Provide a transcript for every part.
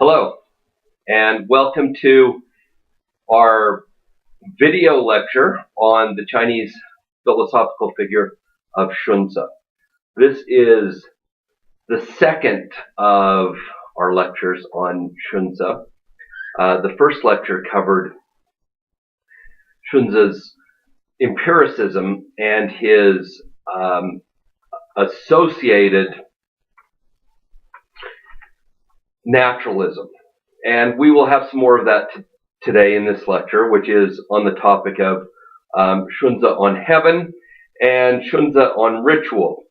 Hello, and welcome to our video lecture on the Chinese philosophical figure of Xunzi. This is the second of our lectures on Xunzi. The first lecture covered Xunzi's empiricism and his associated naturalism. And we will have some more of that today in this lecture, which is on the topic of Xunzi on heaven and Xunzi on ritual.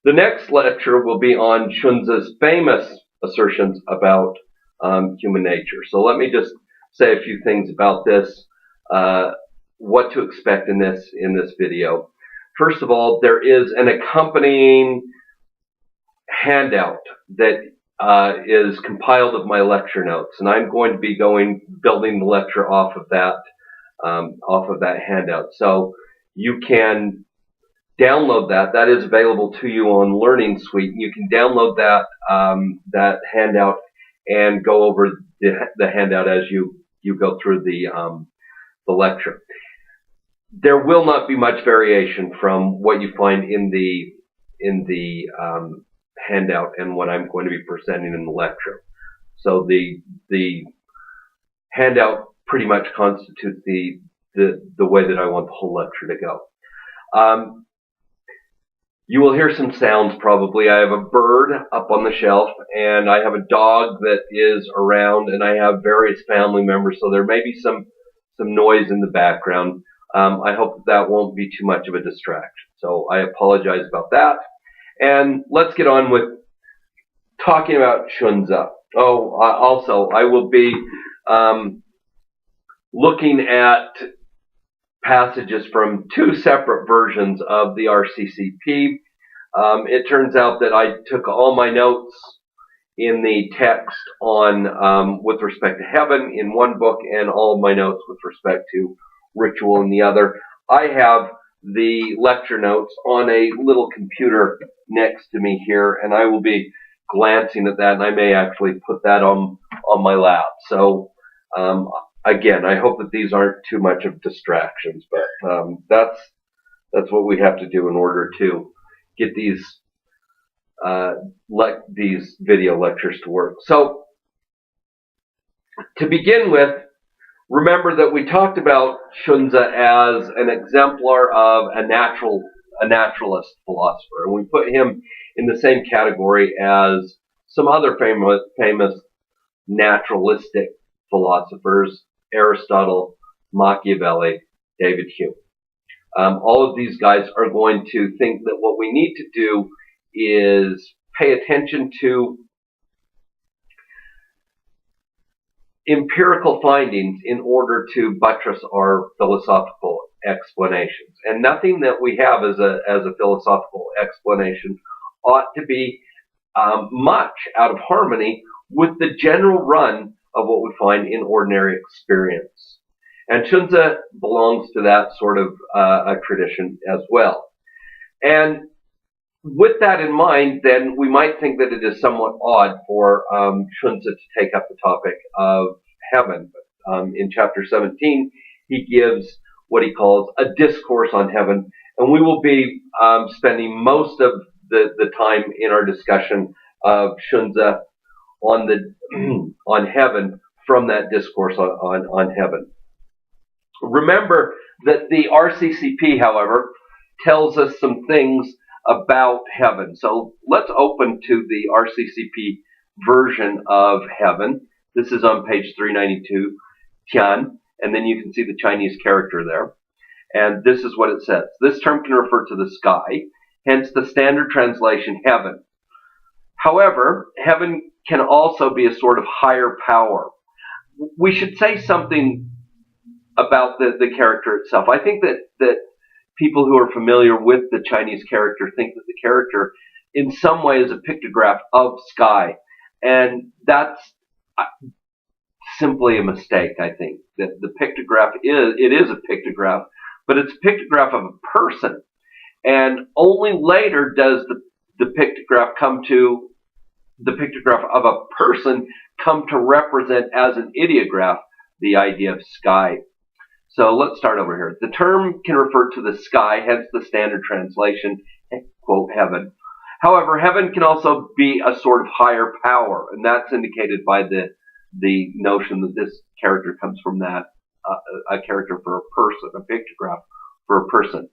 The next lecture will be on Xunzi's famous assertions about human nature. So let me just say a few things about this, what to expect in this video. First of all, there is an accompanying handout that is compiled of my lecture notes, and I'm going to be building the lecture off of that handout. So you can download that. That is available to you on Learning Suite. You can download that handout and go over the handout as you go through the lecture. There will not be much variation from what you find in the handout and what I'm going to be presenting in the lecture. So the handout pretty much constitutes the way that I want the whole lecture to go. You will hear some sounds probably. I have a bird up on the shelf, and I have a dog that is around, and I have various family members, so there may be some noise in the background. I hope that won't be too much of a distraction. So I apologize about that. And let's get on with talking about Xunzi. Also, I will be looking at passages from two separate versions of the RCCP. It turns out that I took all my notes in the text on with respect to heaven in one book, and all of my notes with respect to ritual in the other. I have the lecture notes on a little computer next to me here, and I will be glancing at that, and I may actually put that on my lap. So again, I hope that these aren't too much of distractions, but that's what we have to do in order to get these video lectures to work. So to begin with, remember that we talked about Xunzi as an exemplar of a naturalist philosopher, and we put him in the same category as some other famous naturalistic philosophers: Aristotle, Machiavelli, David Hume. All of these guys are going to think that what we need to do is pay attention to empirical findings in order to buttress our philosophical explanations. And nothing that we have as a philosophical explanation ought to be much out of harmony with the general run of what we find in ordinary experience. And Xunzi belongs to that sort of a tradition as well. And with that in mind, then we might think that it is somewhat odd for Xunzi to take up the topic of heaven. In chapter 17, he gives what he calls a discourse on heaven, and we will be spending most of the time in our discussion of Xunzi on heaven from that discourse on heaven. Remember that the RCCP, however, tells us some things about heaven. So let's open to the RCCP version of heaven. This is on page 392, Tian, and then you can see the Chinese character there. And this is what it says. This term can refer to the sky, hence the standard translation heaven. However, heaven can also be a sort of higher power. We should say something about the character itself. I think that people who are familiar with the Chinese character think that the character in some way is a pictograph of sky. And that's simply a mistake, I think. That the pictograph is a pictograph, but it's a pictograph of a person. And only later does the pictograph come to the pictograph of a person come to represent as an ideograph the idea of sky. So let's start over here. The term can refer to the sky, hence the standard translation, quote, heaven. However, heaven can also be a sort of higher power, and that's indicated by the notion that this character comes from that, a character for a person, a pictograph for a person.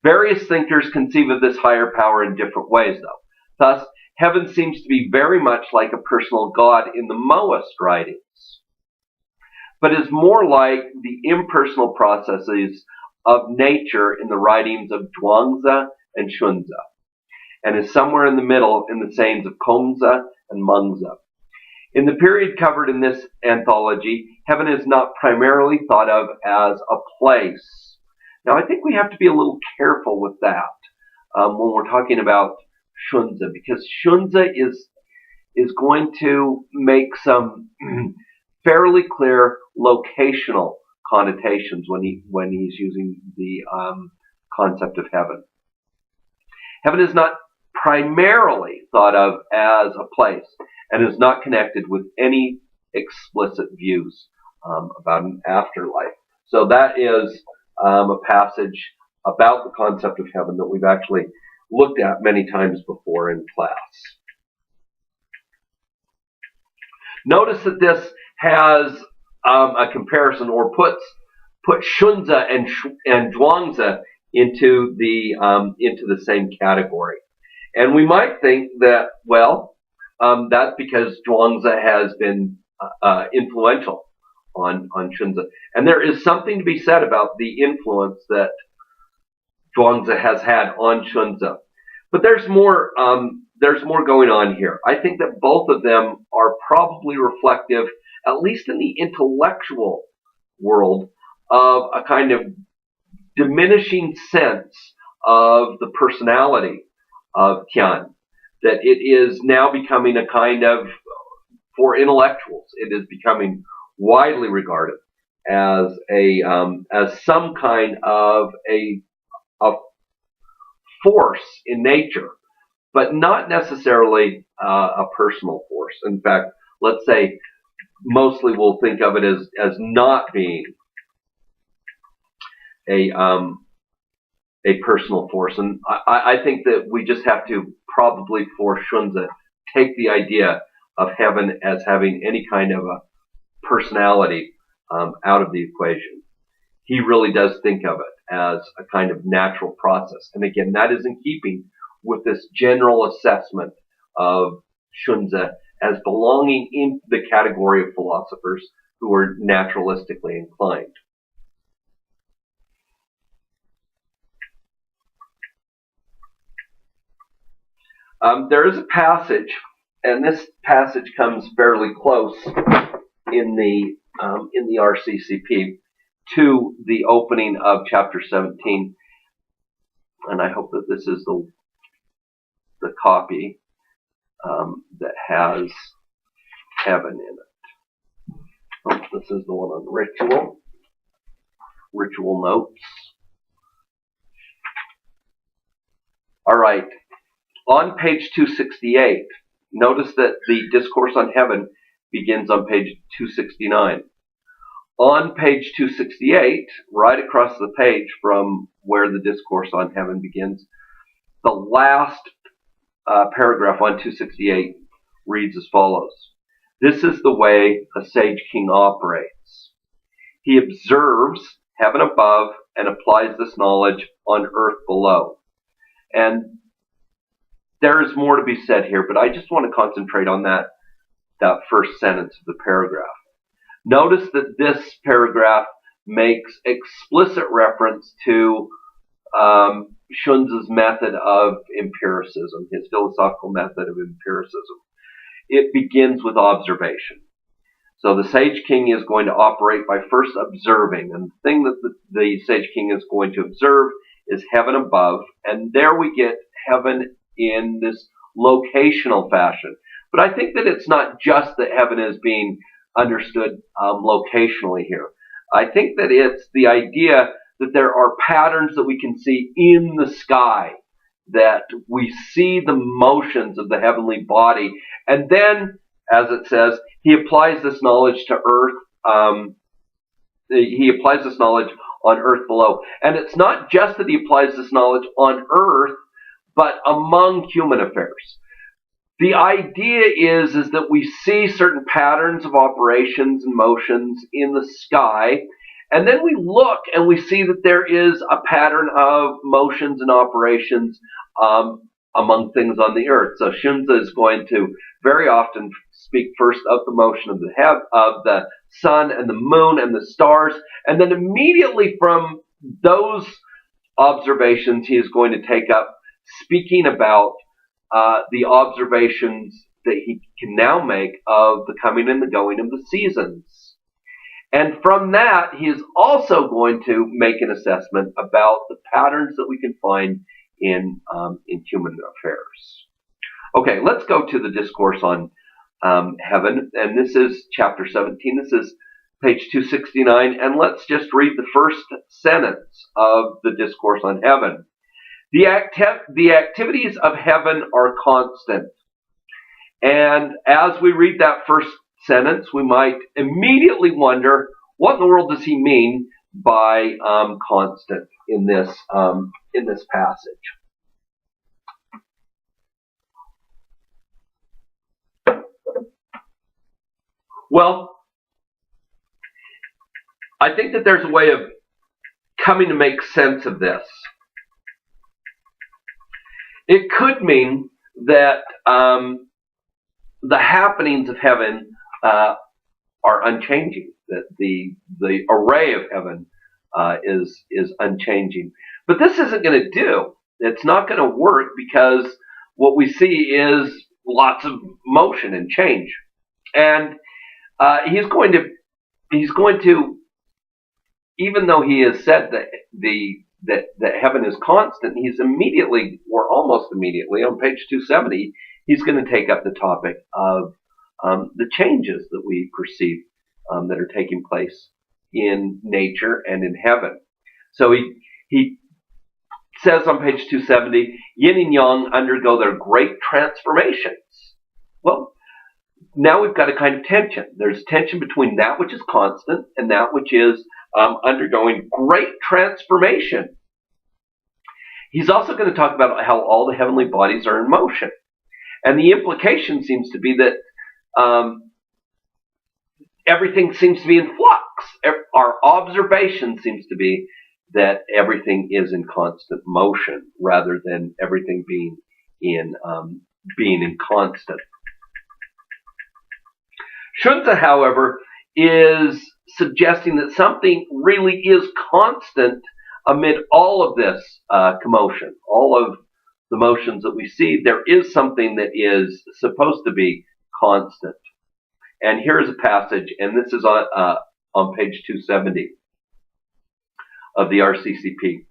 Various thinkers conceive of this higher power in different ways, though. Thus, heaven seems to be very much like a personal god in the Maoist writings, but is more like the impersonal processes of nature in the writings of Zhuangzi and Xunzi, and is somewhere in the middle in the sayings of Kongzi and Mengzi. In the period covered in this anthology, heaven is not primarily thought of as a place. Now, I think we have to be a little careful with that when we're talking about Xunzi, because Xunzi is going to make some fairly clear locational connotations when he's using the concept of heaven. Heaven is not primarily thought of as a place and is not connected with any explicit views about an afterlife. So that is a passage about the concept of heaven that we've actually looked at many times before in class. Notice that this has a comparison, or puts Xunzi and Zhuangzi into the same category. And we might think that, well, that's because Zhuangzi has been influential on Xunzi. And there is something to be said about the influence that Zhuangzi has had on Xunzi. But there's more going on here. I think that both of them are probably reflective, at least in the intellectual world, of a kind of diminishing sense of the personality of Qian. That it is now becoming a kind of, for intellectuals, it is becoming widely regarded as some kind of a force in nature, but not necessarily a personal force. In fact, let's say mostly we'll think of it as not being a personal force. And I think that we just have to probably, for Xunzi, take the idea of heaven as having any kind of a personality out of the equation. He really does think of it as a kind of natural process. And again, that is in keeping with this general assessment of Xunzi as belonging in the category of philosophers who are naturalistically inclined. There is a passage, and this passage comes fairly close in the RCCP to the opening of chapter 17, and I hope that this is the copy that has heaven in it. Oh, this is the one on ritual notes. All right. On page 268, notice that the Discourse on Heaven begins on page 269. On page 268, right across the page from where the Discourse on Heaven begins, the last paragraph on 268 reads as follows. This is the way a sage king operates. He observes heaven above and applies this knowledge on earth below. And there is more to be said here, but I just want to concentrate on that first sentence of the paragraph. Notice that this paragraph makes explicit reference to Xunzi's method of empiricism, his philosophical method of empiricism. It begins with observation. So the Sage King is going to operate by first observing, and the thing that the Sage King is going to observe is heaven above, and there we get heaven in this locational fashion. But I think that it's not just that heaven is being understood locationally here. I think that it's the idea that there are patterns that we can see in the sky that we see the motions of the heavenly body, and then, as it says, he applies this knowledge to earth. He applies this knowledge on earth below. And it's not just that he applies this knowledge on earth, but among human affairs. The idea is that we see certain patterns of operations and motions in the sky, and then we look and we see that there is a pattern of motions and operations among things on the earth. So Xunzi is going to very often speak first of the motion of the sun and the moon and the stars, and then immediately from those observations he is going to take up speaking about the observations that he can now make of the coming and the going of the seasons. And from that, he is also going to make an assessment about the patterns that we can find in human affairs. Okay, let's go to the discourse on heaven, and this is chapter 17. This is page 269, and let's just read the first sentence of the discourse on heaven. The activities of heaven are constant. And as we read that first sentence, we might immediately wonder, what in the world does he mean by constant in this passage? Well, I think that there's a way of coming to make sense of this. It could mean that the happenings of heaven are unchanging, that the array of heaven is unchanging. But this isn't going to do. It's not going to work, because what we see is lots of motion and change. And he's going to, even though he has said that heaven is constant, he's immediately, or almost immediately, on page 270, he's going to take up the topic of the changes that we perceive that are taking place in nature and in heaven. So he says on page 270, yin and yang undergo their great transformations. Well, now we've got a kind of tension. There's tension between that which is constant and that which is undergoing great transformation. He's also going to talk about how all the heavenly bodies are in motion. And the implication seems to be that everything seems to be in flux. Our observation seems to be that everything is in constant motion, rather than everything being in constant. Xunzi, however, is suggesting that something really is constant amid all of this commotion, all of the motions that we see. There is something that is supposed to be constant. And here's a passage, and this is on page 270 of the RCCP.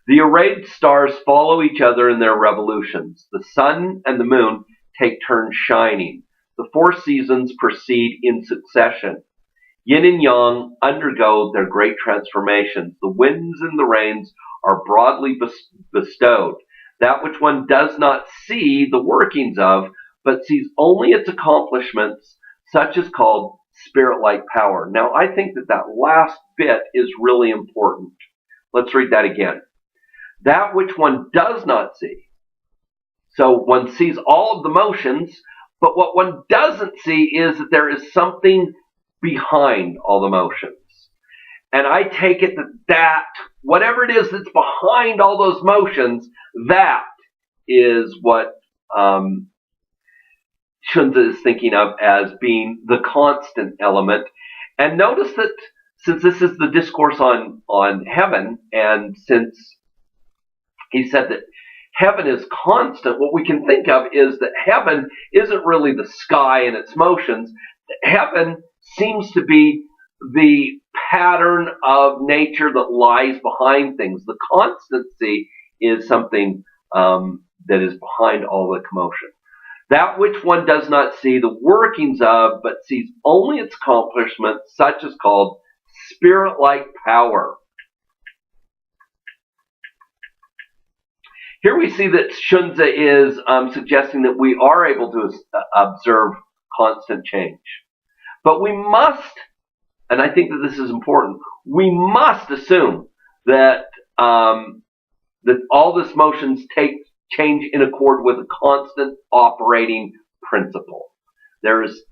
The arrayed stars follow each other in their revolutions. The sun and the moon take turns shining. The four seasons proceed in succession. Yin and yang undergo their great transformations. The winds and the rains are broadly bestowed. That which one does not see the workings of, but sees only its accomplishments, such is called spirit-like power. Now, I think that last bit is really important. Let's read that again. That which one does not see. So one sees all of the motions, but what one doesn't see is that there is something behind all the motions. And I take it that whatever it is that's behind all those motions, that is what Xunzi is thinking of as being the constant element. And notice that since this is the discourse on heaven, and since he said that heaven is constant, what we can think of is that heaven isn't really the sky and its motions. Heaven seems to be the pattern of nature that lies behind things. The constancy is something that is behind all the commotion. That which one does not see the workings of, but sees only its accomplishments, such is called spirit-like power. Here we see that Xunzi is suggesting that we are able to observe constant change. But we must, and I think that this is important, we must assume that that all this motions change in accord with a constant operating principle. There is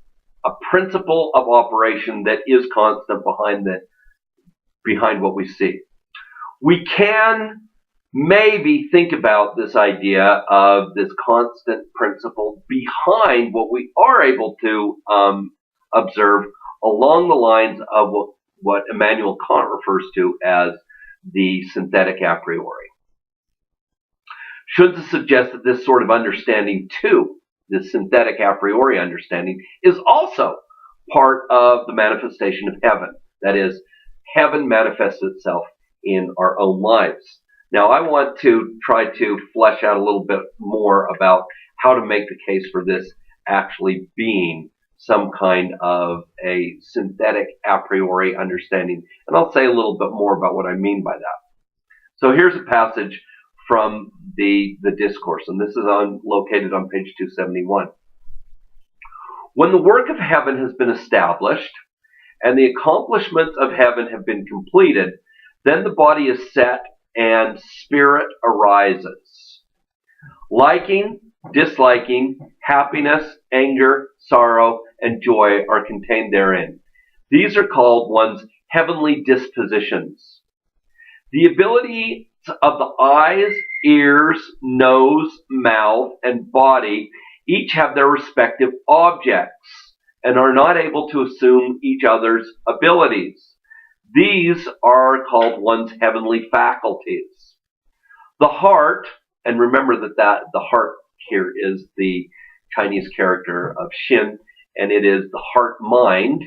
a principle of operation that is constant behind what we see. We can maybe think about this idea of this constant principle behind what we are able to observe along the lines of what Immanuel Kant refers to as the synthetic a priori. Xunzi suggests that this sort of understanding too, this synthetic a priori understanding, is also part of the manifestation of heaven. That is, heaven manifests itself in our own lives. Now, I want to try to flesh out a little bit more about how to make the case for this actually being some kind of a synthetic a priori understanding, and I'll say a little bit more about what I mean by that. So here's a passage from the discourse, and this is located on page 271. When the work of heaven has been established, and the accomplishments of heaven have been completed, then the body is set and spirit arises. Liking, disliking, happiness, anger, sorrow, and joy are contained therein. These are called one's heavenly dispositions. The abilities of the eyes, ears, nose, mouth, and body each have their respective objects and are not able to assume each other's abilities. These are called one's heavenly faculties. The heart, and remember that the heart here is the Chinese character of Xin, and it is the heart mind,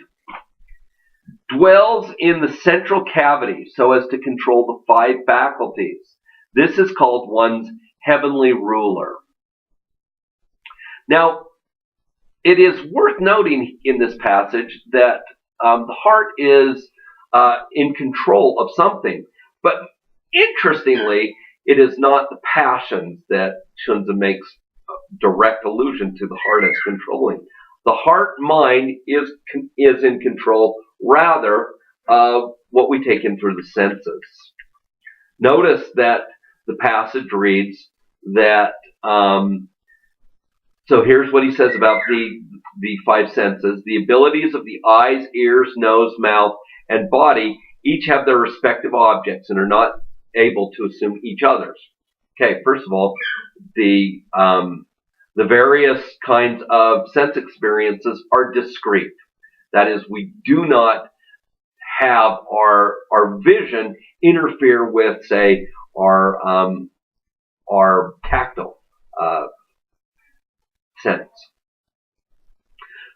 dwells in the central cavity so as to control the 5 faculties. This is called one's heavenly ruler. Now, it is worth noting in this passage that the heart is in control of something, but interestingly, it is not the passions that Xunzi makes direct allusion to the heart as controlling. The heart mind is in control rather of what we take in through the senses. Notice that the passage reads that, so here's what he says about the 5 senses. The abilities of the eyes, ears, nose, mouth, and body each have their respective objects and are not able to assume each other's. Okay, first of all, the various kinds of sense experiences are discrete. That is, we do not have our vision interfere with, say, our tactile sense.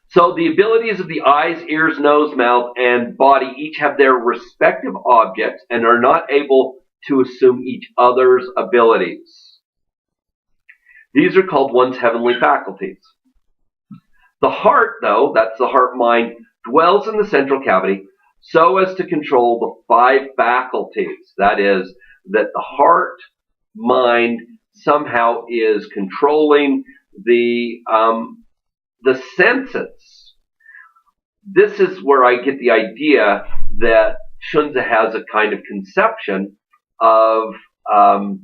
So the abilities of the eyes, ears, nose, mouth, and body each have their respective objects and are not able to assume each other's abilities. These are called one's heavenly faculties. The heart, though, that's the heart mind, dwells in the central cavity so as to control the 5 faculties. That is, that the heart mind somehow is controlling the senses. This is where I get the idea that Xunzi has a kind of conception of a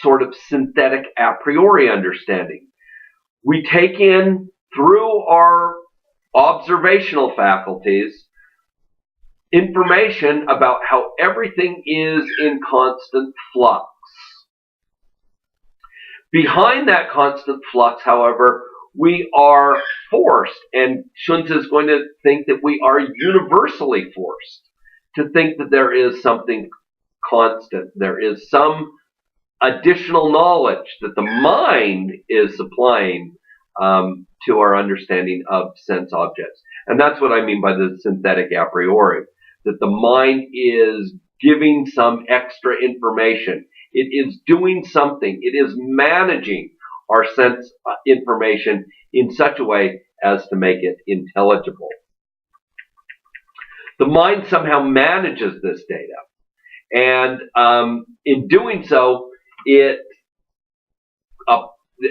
sort of synthetic a priori understanding. We take in through our observational faculties information about how everything is in constant flux. Behind that constant flux, however, we are forced, and Xunzi is going to think that we are universally forced to think that there is something constant. There is some additional knowledge that the mind is supplying to our understanding of sense objects. And that's what I mean by the synthetic a priori, that the mind is giving some extra information. It is doing something. It is managing our sense information in such a way as to make it intelligible. The mind somehow manages this data. And in doing so, it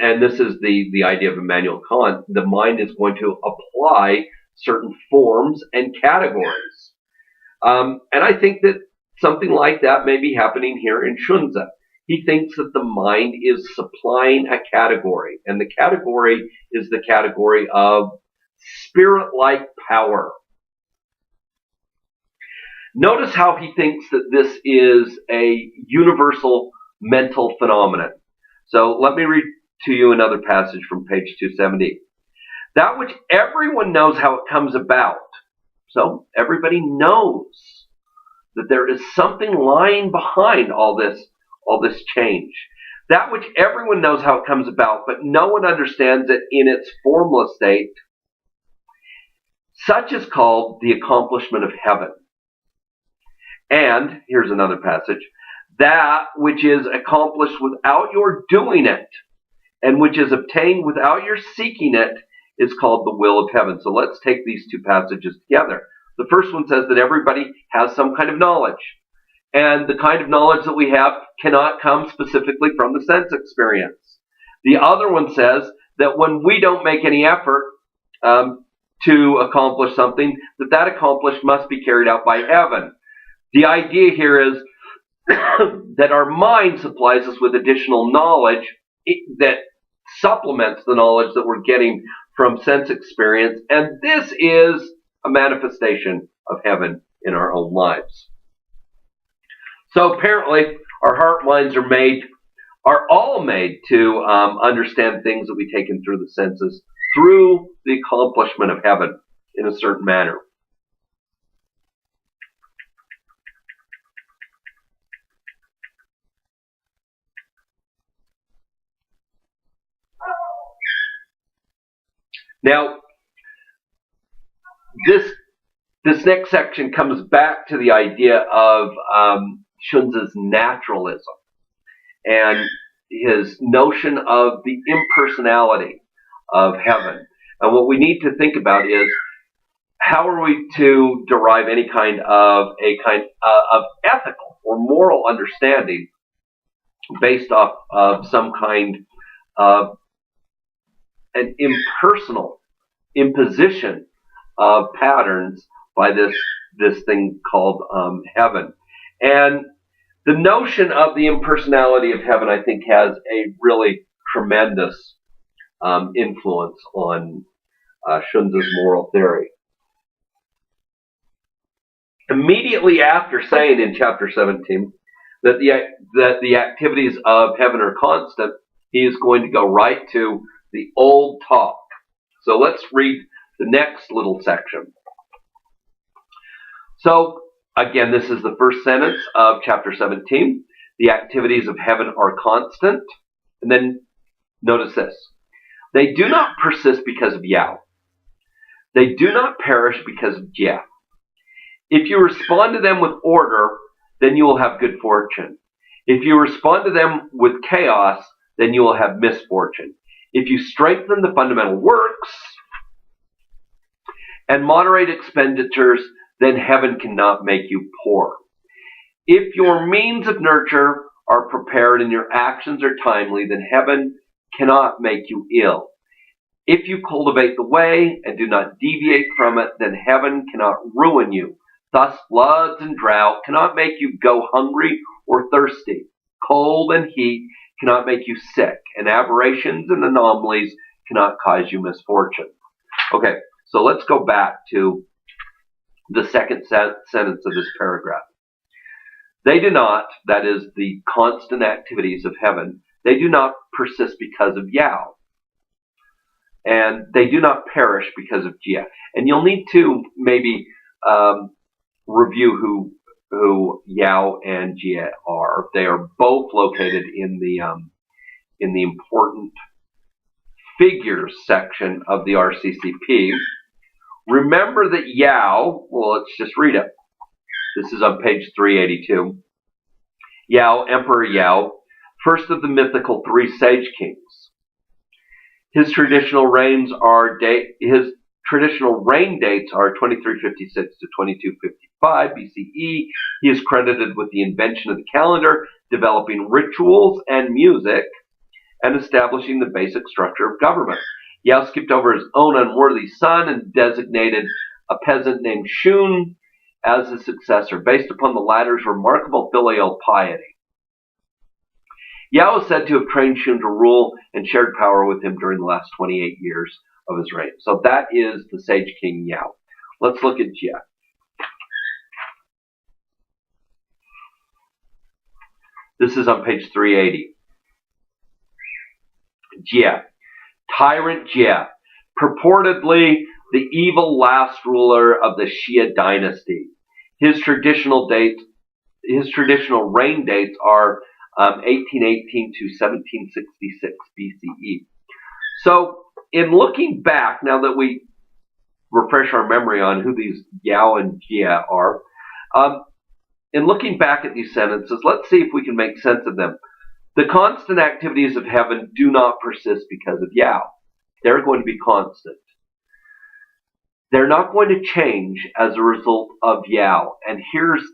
and this is the idea of Immanuel Kant, the mind is going to apply certain forms and categories. And I think that something like that may be happening here in Xunzi. He thinks that the mind is supplying a category, and the category is the category of spirit-like power. Notice how he thinks that this is a universal mental phenomenon. So let me read to you another passage from page 270. That which everyone knows how it comes about. So everybody knows that there is something lying behind all this change. That which everyone knows how it comes about, but no one understands it in its formless state. Such is called the accomplishment of heaven. And, here's another passage, that which is accomplished without your doing it, and which is obtained without your seeking it, is called the will of heaven. So let's take these two passages together. The first one says that everybody has some kind of knowledge. And the kind of knowledge that we have cannot come specifically from the sense experience. The other one says that when we don't make any effort to accomplish something, that accomplished must be carried out by heaven. The idea here is that our mind supplies us with additional knowledge that supplements the knowledge that we're getting from sense experience, and this is a manifestation of heaven in our own lives. So apparently, our heart minds are all made to understand things that we take in through the senses through the accomplishment of heaven in a certain manner. Now, this next section comes back to the idea of Xunzi's naturalism and his notion of the impersonality of heaven. And what we need to think about is, how are we to derive any kind of ethical or moral understanding based off of some kind of an impersonal imposition of patterns by this thing called heaven. And the notion of the impersonality of heaven, I think, has a really tremendous influence on Xunzi's moral theory. Immediately after saying in chapter 17 that the activities of heaven are constant, he is going to go right to the old talk. So let's read the next little section. So again, this is the first sentence of chapter 17. The activities of heaven are constant. And then notice this. They do not persist because of Yao. They do not perish because of Jia. If you respond to them with order, then you will have good fortune. If you respond to them with chaos, then you will have misfortune. If you strengthen the fundamental works and moderate expenditures, then heaven cannot make you poor. If your means of nurture are prepared and your actions are timely, then heaven cannot make you ill. If you cultivate the way and do not deviate from it, then heaven cannot ruin you. Thus, floods and drought cannot make you go hungry or thirsty. Cold and heat cannot make you sick, and aberrations and anomalies cannot cause you misfortune. Okay, so let's go back to the second sentence of this paragraph. They do not, that is the constant activities of heaven, they do not persist because of Yao. And they do not perish because of Jia. And you'll need to maybe review who Yao and Jia are. They are both located in the important figures section of the RCCP. Remember that Yao, well, let's just read it. This is on page 382. Yao, Emperor Yao, first of the mythical three sage kings. His traditional reign dates are 2356 to 2255 BCE. He is credited with the invention of the calendar, developing rituals and music, and establishing the basic structure of government. Yao skipped over his own unworthy son and designated a peasant named Shun as his successor, based upon the latter's remarkable filial piety. Yao is said to have trained Shun to rule and shared power with him during the last 28 years of his reign. So that is the Sage King Yao. Let's look at Jia. This is on page 380. Jia. Tyrant Jia. Purportedly the evil last ruler of the Xia dynasty. His traditional reign dates are 1818 to 1766 BCE. So, in looking back, now that we refresh our memory on who these Yao and Jia are, in looking back at these sentences, let's see if we can make sense of them. The constant activities of heaven do not persist because of Yao. They're going to be constant. They're not going to change as a result of Yao. And here's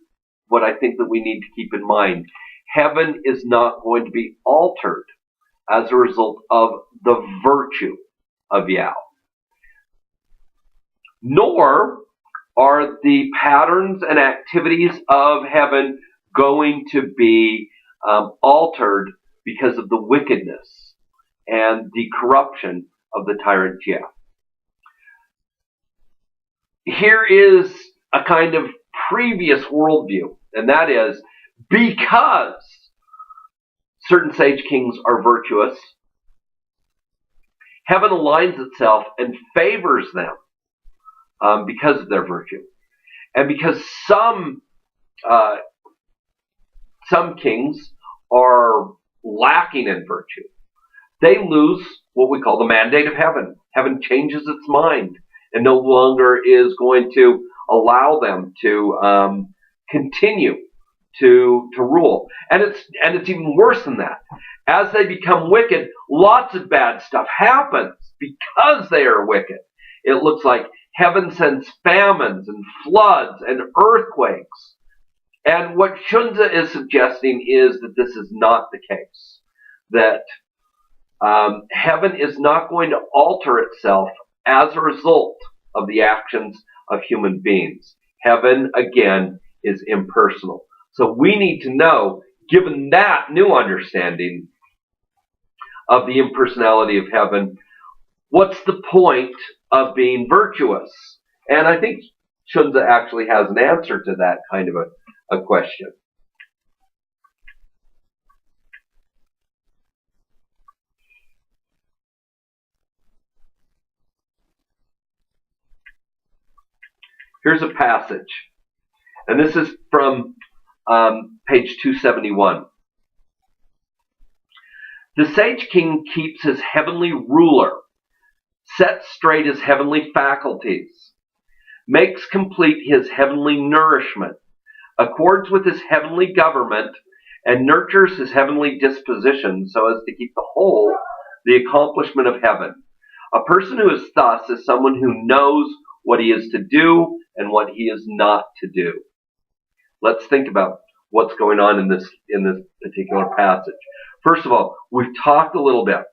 what I think that we need to keep in mind. Heaven is not going to be altered as a result of the virtue of Yao. Nor are the patterns and activities of heaven going to be altered because of the wickedness and the corruption of the tyrant Jia. Here is a kind of previous worldview, and that is, because certain sage kings are virtuous, heaven aligns itself and favors them because of their virtue. And because some kings are lacking in virtue, they lose what we call the mandate of heaven. Heaven changes its mind and no longer is going to allow them to continue to rule. And it's even worse than that. As they become wicked, lots of bad stuff happens because they are wicked. It looks like heaven sends famines and floods and earthquakes. And what Xunzi is suggesting is that this is not the case. That heaven is not going to alter itself as a result of the actions of human beings. Heaven, again, is impersonal. So we need to know, given that new understanding of the impersonality of heaven, what's the point of being virtuous? And I think Xunzi actually has an answer to that kind of a question. Here's a passage, and this is from page 271. The sage king keeps his heavenly ruler, sets straight his heavenly faculties, makes complete his heavenly nourishment, accords with his heavenly government, and nurtures his heavenly disposition so as to keep the whole the accomplishment of heaven. A person who is thus is someone who knows what he is to do and what he is not to do. Let's think about what's going on in this particular passage. First of all, we've talked a little bit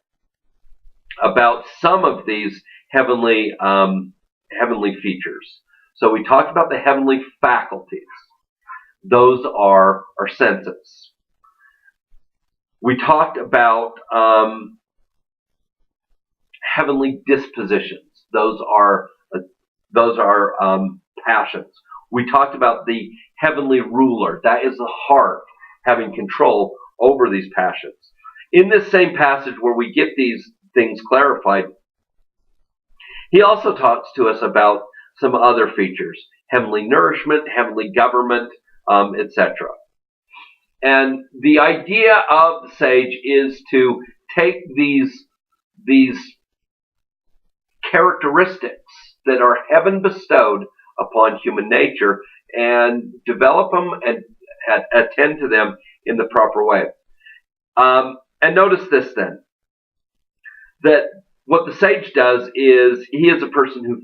about some of these heavenly features. So we talked about the heavenly faculties. Those are our senses. We talked about heavenly dispositions. Those are passions. We talked about the heavenly ruler. That is the heart having control over these passions. In this same passage where we get these things clarified, he also talks to us about some other features: heavenly nourishment, heavenly government, etc. And the idea of the sage is to take these characteristics that are heaven bestowed upon human nature and develop them and attend to them in the proper way. And notice this then, that what the sage does is he is a person who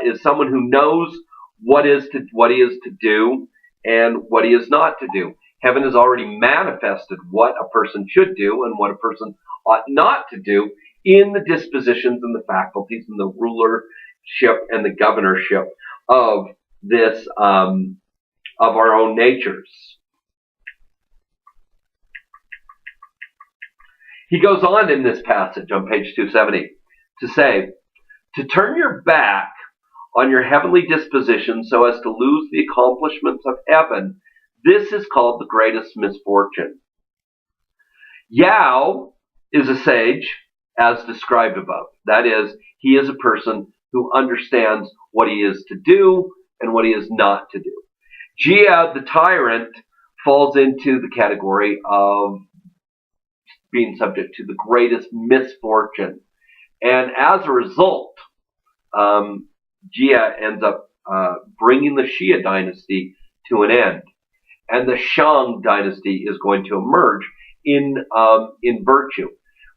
is someone who knows what he is to do and what he is not to do. Heaven has already manifested what a person should do and what a person ought not to do in the dispositions and the faculties and the rulership and the governorship of this of our own natures. He goes on in this passage on page 270 to say, to turn your back on your heavenly disposition so as to lose the accomplishments of heaven, this is called the greatest misfortune. Yao is a sage, as described above. That is, he is a person who understands what he is to do and what he is not to do. Jia, the tyrant, falls into the category of being subject to the greatest misfortune. And as a result, Jia ends up bringing the Xia dynasty to an end. And the Shang dynasty is going to emerge in virtue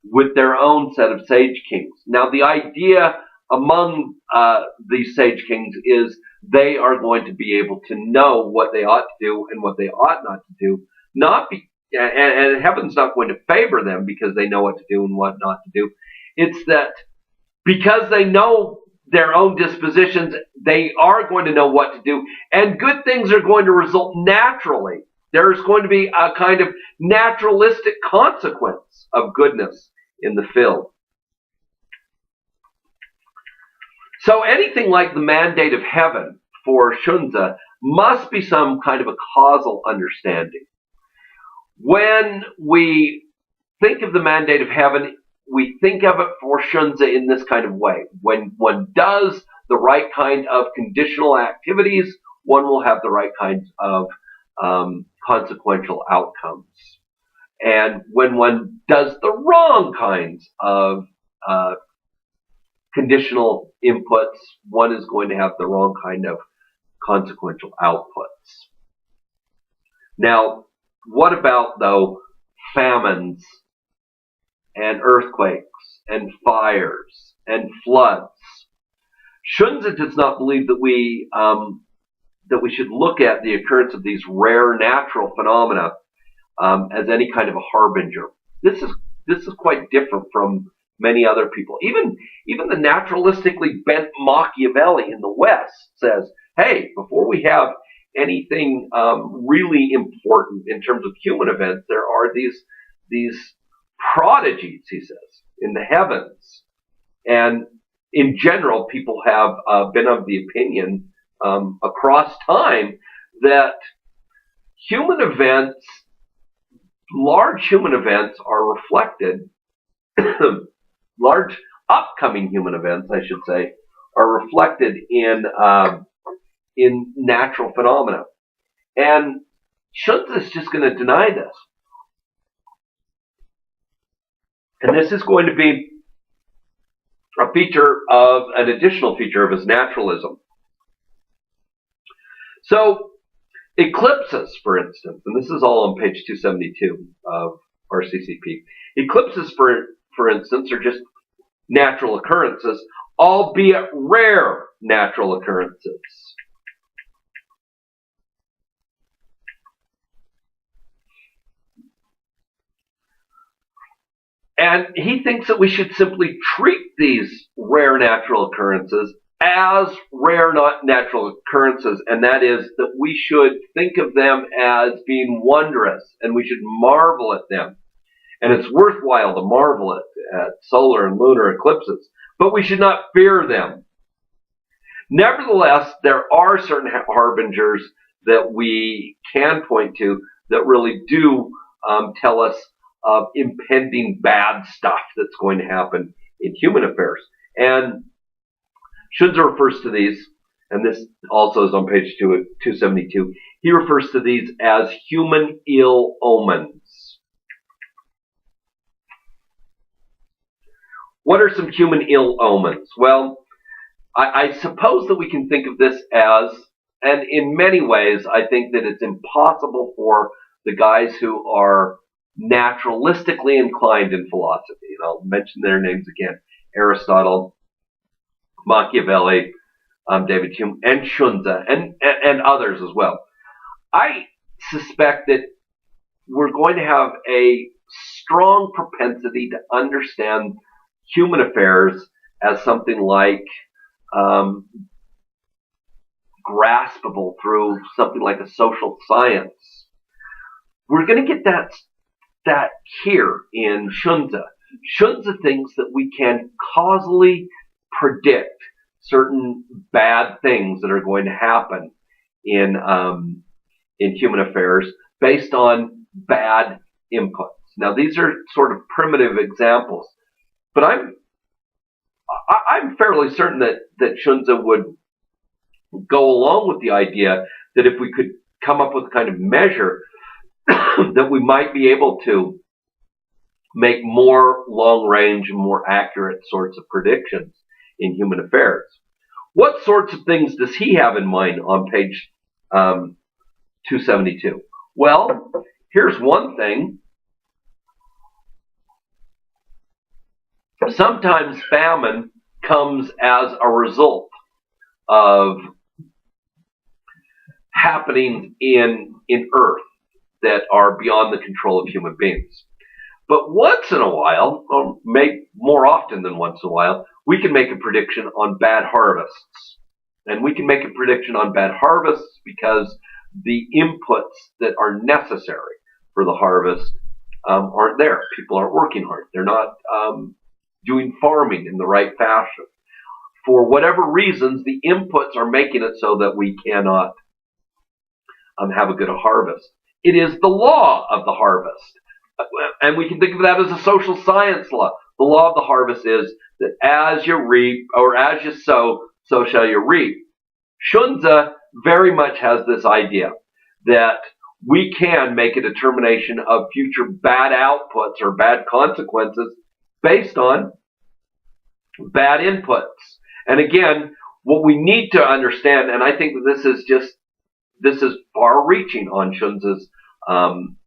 with their own set of sage kings. Now, the idea among these sage kings is they are going to be able to know what they ought to do and what they ought not to do. And heaven's not going to favor them because they know what to do and what not to do. It's that because they know their own dispositions, they are going to know what to do, and good things are going to result naturally. There's going to be a kind of naturalistic consequence of goodness in the field. So anything like the mandate of heaven for Xunzi must be some kind of a causal understanding. When we think of the mandate of heaven, we think of it for Xunzi in this kind of way. When one does the right kind of conditional activities, one will have the right kinds of consequential outcomes. And when one does the wrong kinds of conditional inputs, one is going to have the wrong kind of consequential outputs. Now, what about, though, famines and earthquakes and fires and floods? Xunzi does not believe that we should look at the occurrence of these rare natural phenomena as any kind of a harbinger. This is quite different from many other people. Even the naturalistically bent Machiavelli in the West says, hey, before we have anything really important in terms of human events, there are these prodigies, he says, in the heavens. And in general, people have been of the opinion across time that human events, large human events, are reflected, large upcoming human events, I should say, are reflected in natural phenomena. And Xunzi is just going to deny this. And this is going to be an additional feature of his naturalism. So, eclipses, for instance, and this is all on page 272 of RCCP. Eclipses, for instance, are just natural occurrences, albeit rare natural occurrences. And he thinks that we should simply treat these rare natural occurrences as rare natural occurrences, and that is that we should think of them as being wondrous, and we should marvel at them. And it's worthwhile to marvel at solar and lunar eclipses, but we should not fear them. Nevertheless, there are certain harbingers that we can point to that really do tell us of impending bad stuff that's going to happen in human affairs. And Xunzi refers to these, and this also is on page 272, he refers to these as human ill omens. What are some human ill omens? Well, I suppose that we can think of this as, and in many ways, I think that it's impossible for the guys who are naturalistically inclined in philosophy, and I'll mention their names again, Aristotle, Machiavelli, David Hume, and Xunzi, and others as well. I suspect that we're going to have a strong propensity to understand human affairs as something like graspable through something like a social science. We're going to get that here in Xunzi. Xunzi thinks that we can causally predict certain bad things that are going to happen in human affairs based on bad inputs. Now, these are sort of primitive examples, but I'm fairly certain that Xunzi would go along with the idea that if we could come up with a kind of measure that we might be able to make more long-range, more accurate sorts of predictions in human affairs. What sorts of things does he have in mind on page 272? Well, here's one thing. Sometimes famine comes as a result of happenings in Earth that are beyond the control of human beings. But once in a while, or maybe more often than once in a while, we can make a prediction on bad harvests. And we can make a prediction on bad harvests because the inputs that are necessary for the harvest aren't there. People aren't working hard. They're not doing farming in the right fashion. For whatever reasons, the inputs are making it so that we cannot have a good harvest. It is the law of the harvest. And we can think of that as a social science law. The law of the harvest is that as you reap, or as you sow, so shall you reap. Xunzi very much has this idea that we can make a determination of future bad outputs or bad consequences based on bad inputs. And again, what we need to understand, and I think that this is far-reaching on Xunzi's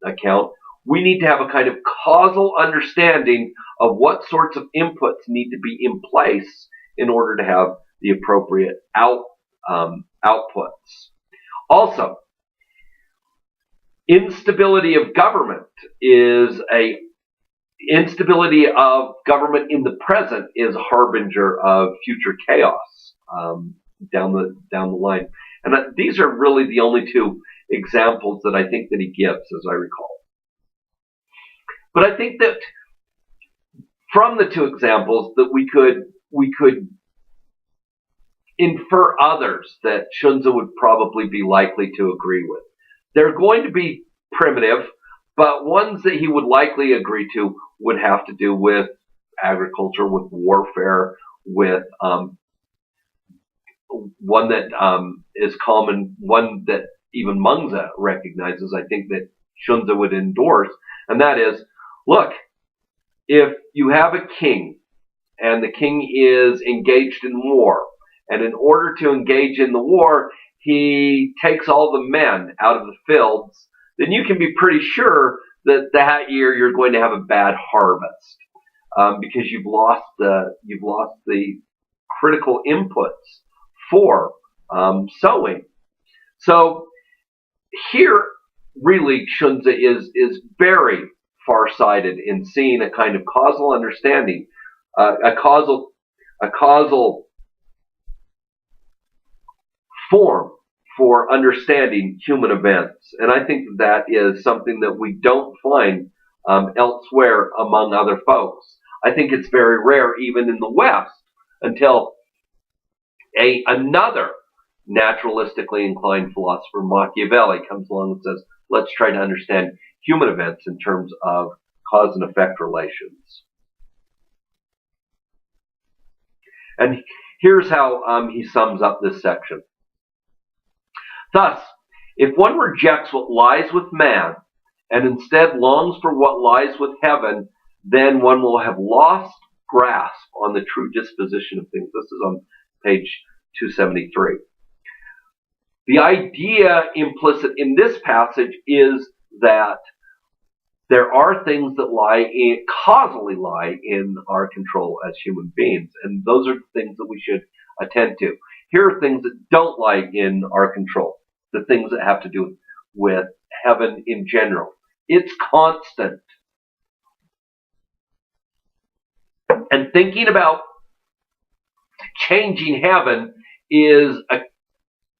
account, we need to have a kind of causal understanding of what sorts of inputs need to be in place in order to have the appropriate outputs. Also, instability of government in the present is a harbinger of future chaos down the line. And these are really the only two examples that I think that he gives, as I recall. But I think that from the two examples that we could infer others that Xunzi would probably be likely to agree with. They're going to be primitive, but ones that he would likely agree to would have to do with agriculture, with warfare, with one that is common, one that even Mengzi recognizes, I think that Xunzi would endorse, and that is, look, if you have a king, and the king is engaged in war, and in order to engage in the war, he takes all the men out of the fields, then you can be pretty sure that that year you're going to have a bad harvest because you've lost the critical inputs for sowing. So here, really, Xunzi is very far-sighted in seeing a kind of causal understanding, a causal form for understanding human events. And I think that is something that we don't find elsewhere among other folks. I think it's very rare, even in the West, until another naturalistically inclined philosopher, Machiavelli, comes along and says, let's try to understand human events in terms of cause and effect relations. And here's how he sums up this section. Thus, if one rejects what lies with man, and instead longs for what lies with heaven, then one will have lost grasp on the true disposition of things. This is on page 273. The idea implicit in this passage is that there are things that causally lie in our control as human beings, and those are the things that we should attend to. Here are things that don't lie in our control, the things that have to do with heaven in general. It's constant. And thinking about changing heaven is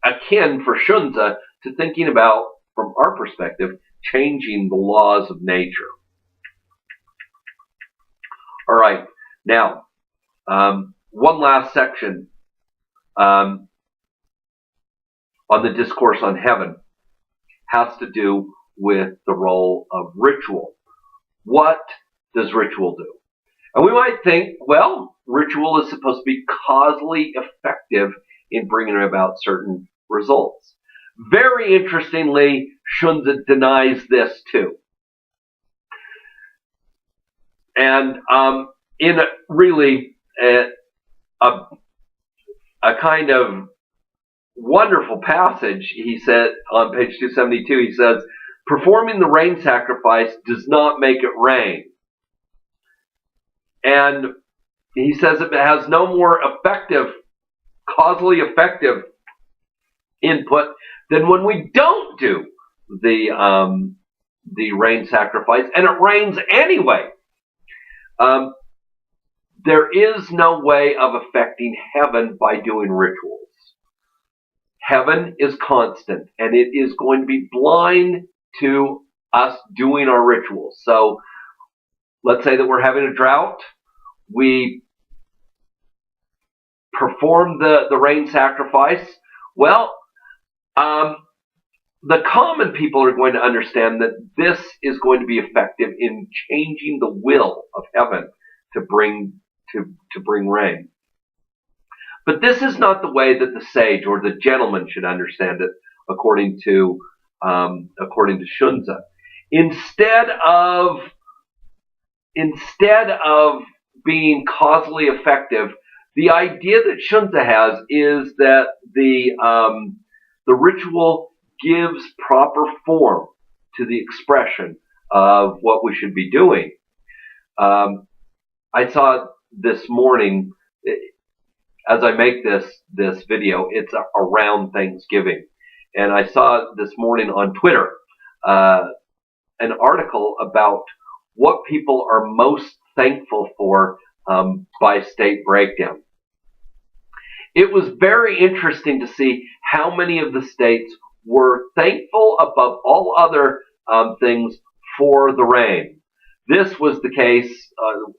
akin for Xunzi to thinking about, from our perspective, changing the laws of nature. All right, now, one last section on the discourse on heaven has to do with the role of ritual. What does ritual do? And we might think, well, ritual is supposed to be causally effective in bringing about certain results. Very interestingly, Xunzi denies this too. And in really a kind of wonderful passage, he said on page 272, he says, performing the rain sacrifice does not make it rain. And he says it has no more effective, causally effective input than when we don't do the rain sacrifice, and it rains anyway. There is no way of affecting heaven by doing rituals. Heaven is constant, and it is going to be blind to us doing our rituals. So let's say that we're having a drought. We perform the rain sacrifice. Well, the common people are going to understand that this is going to be effective in changing the will of heaven to bring rain. But this is not the way that the sage or the gentleman should understand it, according to Xunzi. Instead of being causally effective, the idea that Xunzi has is that the ritual gives proper form to the expression of what we should be doing. I saw this morning, as I make this video, it's around Thanksgiving, and I saw this morning on Twitter an article about what people are most thankful for by state breakdown. It was very interesting to see how many of the states were thankful above all other things for the rain. This was the case, of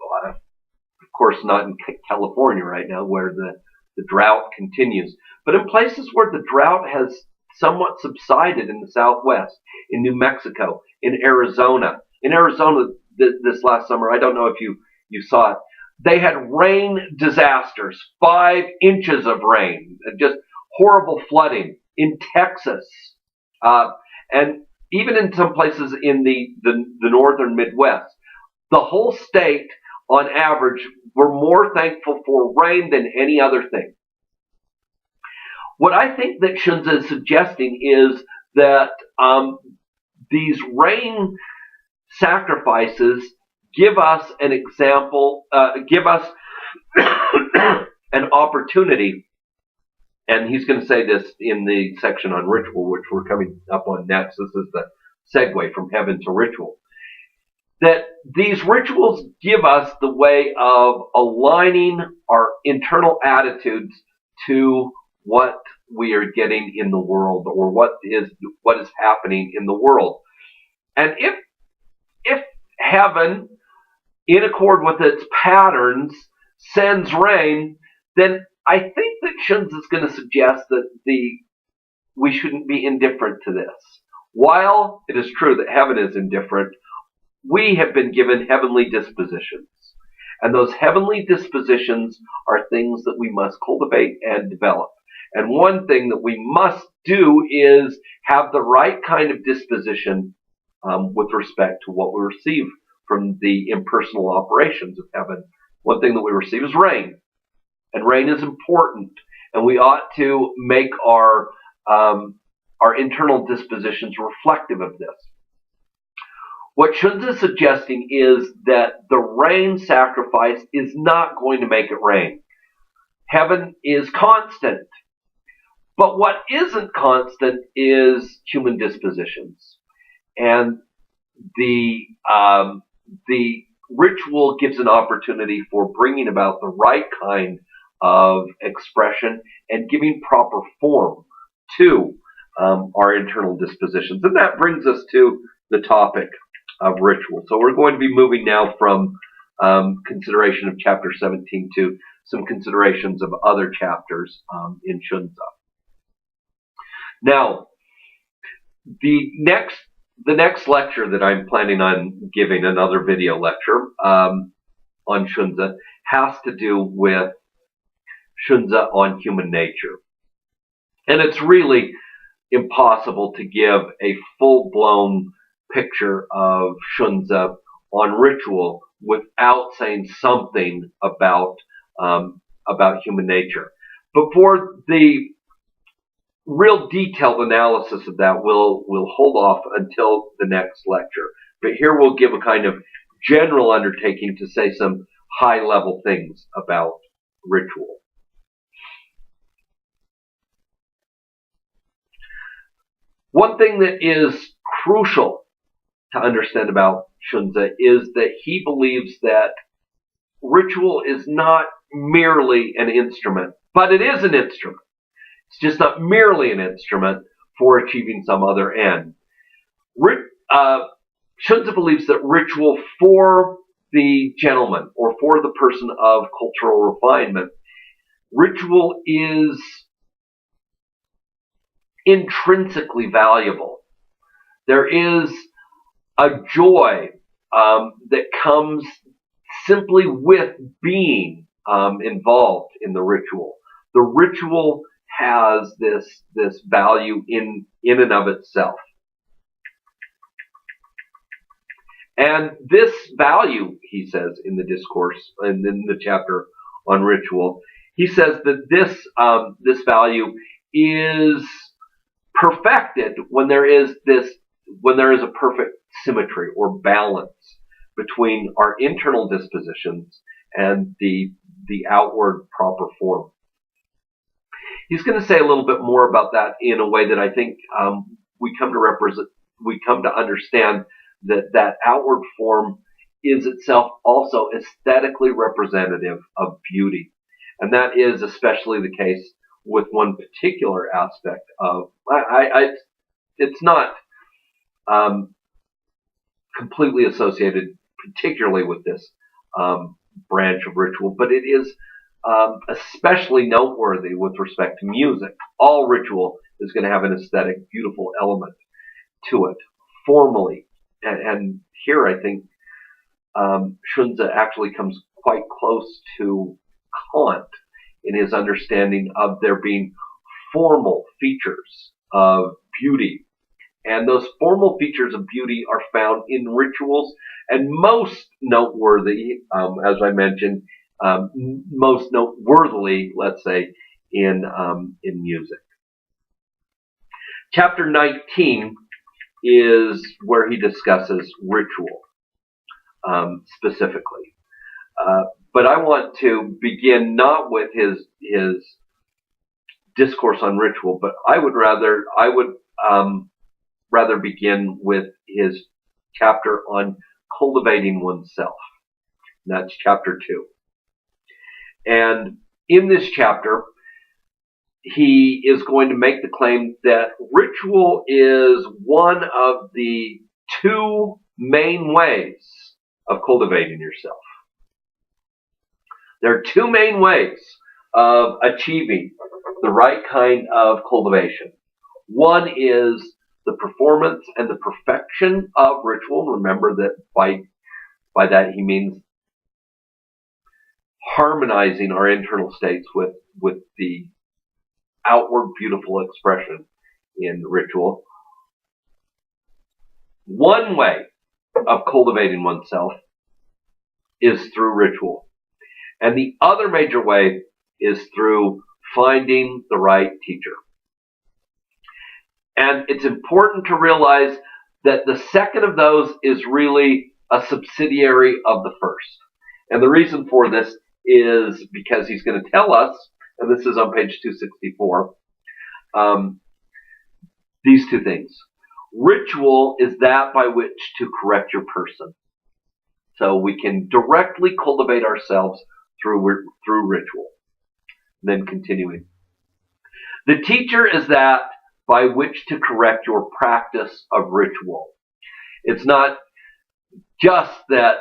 course, not in California right now, where the drought continues, but in places where the drought has somewhat subsided in the Southwest, in New Mexico, in Arizona. In Arizona this last summer, I don't know if you saw it, they had rain disasters, 5 inches of rain, just horrible flooding in Texas, and even in some places in the northern Midwest. The whole state, on average, were more thankful for rain than any other thing. What I think that Xunzi is suggesting is that these rain sacrifices give us an example, give us an opportunity, and he's going to say this in the section on ritual, which we're coming up on next. This is the segue from heaven to ritual. That these rituals give us the way of aligning our internal attitudes to what we are getting in the world, or what is happening in the world. And if heaven, in accord with its patterns, sends rain, then I think that Xunzi is going to suggest that we shouldn't be indifferent to this. While it is true that heaven is indifferent, we have been given heavenly dispositions. And those heavenly dispositions are things that we must cultivate and develop. And one thing that we must do is have the right kind of disposition with respect to what we receive from the impersonal operations of heaven. One thing that we receive is rain. And rain is important. And we ought to make our internal dispositions reflective of this. What Xunzi is suggesting is that the rain sacrifice is not going to make it rain. Heaven is constant. But what isn't constant is human dispositions. And the ritual gives an opportunity for bringing about the right kind of expression and giving proper form to our internal dispositions. And that brings us to the topic of ritual. So we're going to be moving now from consideration of chapter 17 to some considerations of other chapters in Xunzi. Now, the next lecture that I'm planning on giving, another video lecture on Xunzi, has to do with Xunzi on human nature. And it's really impossible to give a full-blown picture of Xunzi on ritual without saying something about human nature. But for the real detailed analysis of that, we'll hold off until the next lecture. But here we'll give a kind of general undertaking to say some high-level things about ritual. One thing that is crucial to understand about Xunzi is that he believes that ritual is not merely an instrument, but it is an instrument. It's just not merely an instrument for achieving some other end. Xunzi believes that ritual for the gentleman or for the person of cultural refinement, ritual is intrinsically valuable. There is a joy that comes simply with being involved in the ritual. The ritual has this value in and of itself. And this value, he says in the discourse and in the chapter on ritual, he says that this value is perfected when there is a perfect symmetry or balance between our internal dispositions and the outward proper form. He's going to say a little bit more about that in a way that I think we come to understand that outward form is itself also aesthetically representative of beauty. And that is especially the case with one particular aspect of, it's not completely associated particularly with this branch of ritual, but it is especially noteworthy with respect to music. All ritual is going to have an aesthetic, beautiful element to it, formally. And here I think Xunzi actually comes quite close to Kant in his understanding of there being formal features of beauty. And those formal features of beauty are found in rituals, and most noteworthy, as I mentioned, most noteworthily, let's say, in music. Chapter 19 is where he discusses ritual specifically. But I want to begin not with his discourse on ritual, but I would rather begin with his chapter on cultivating oneself. And that's chapter 2. And in this chapter, he is going to make the claim that ritual is one of the two main ways of cultivating yourself. There are two main ways of achieving the right kind of cultivation. One is the performance and the perfection of ritual. Remember that by that he means harmonizing our internal states with the outward beautiful expression in ritual. One way of cultivating oneself is through ritual. And the other major way is through finding the right teacher. And it's important to realize that the second of those is really a subsidiary of the first. And the reason for this is because he's going to tell us, and this is on page 264, um, these two things. Ritual is that by which to correct your person. So we can directly cultivate ourselves through ritual. Then continuing. The teacher is that by which to correct your practice of ritual. It's not just that